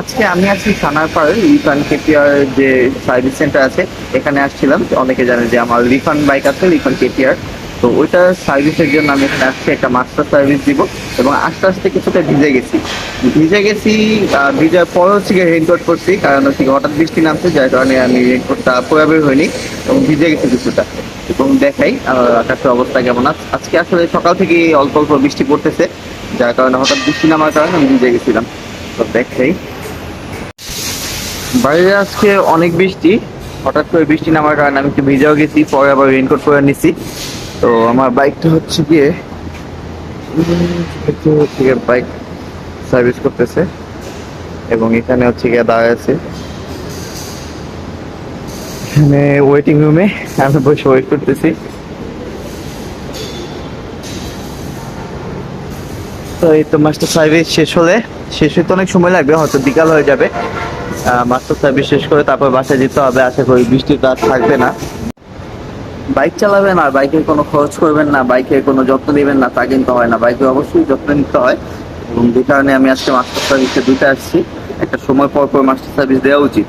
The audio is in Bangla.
আজকে আমি আছি সানারপাড়ের রিফান কেটিআর যে সার্ভিস সেন্টার আছে, এখানে আসছিলাম। অনেকে জানে যে আমার রিফান বাইক আছে, রিফান কেটিআর। তো ওইটার সার্ভিসের জন্য আমি এখানে আসছি, একটা মাস্টার সার্ভিস দিব। এবং আস্তে আস্তে কিছুটা ভিজে গেছি। ভিজার পর হচ্ছে গিয়ে রেইনকোট করছি, কারণ হচ্ছে গিয়ে হঠাৎ বৃষ্টি নামছে, যার কারণে আমি রেইনকোটটা পরে বের হয়নি এবং ভিজে গেছি কিছুটা। এবং দেখাই আকাশের অবস্থা কেমন আছে। আজকে আসলে সকাল থেকে অল্প অল্প বৃষ্টি পড়তেছে, যার কারণে হঠাৎ বৃষ্টি নামার কারণে আমি ভিজে গেছিলাম। তো দেখাই, বাইরে আজকে অনেক বৃষ্টি। হঠাৎ করে বৃষ্টি নামার কারণে আমি একটু ভিজাও গেছি, পরে আবার রেইনকোট পরে নিছি। তো আমার বাইকটা হচ্ছে গিয়ে বাইক সার্ভিস করতেছে এবং এখানে হচ্ছে গিয়ে দাঁড়ায় আছে, এখানে ওয়েটিং রুমে আমি বসে ওয়েট করতেছি। তো এই তো মাস্টার সার্ভিস শেষ হতে অনেক সময় লাগবে, হয়তো বিকাল হয়ে যাবে। মাস্টার সার্ভিস শেষ করে তারপর বাসায় যেতে হবে। আশা করি বৃষ্টিটা আর থাকবে না। বাইক চালাবেন আর বাইকের কোনো খরচ করবেন না, বাইকের কোনো যত্ন নেবেন না, তা কিন্তু হয় না। বাইকের অবশ্যই যত্ন নিতে হয়। এবং যে কারণে আমি আজকে মাস্টার সার্ভিসে দুটো আসছি। একটা সময় পর পর মাস্টার সার্ভিস দেওয়া উচিত।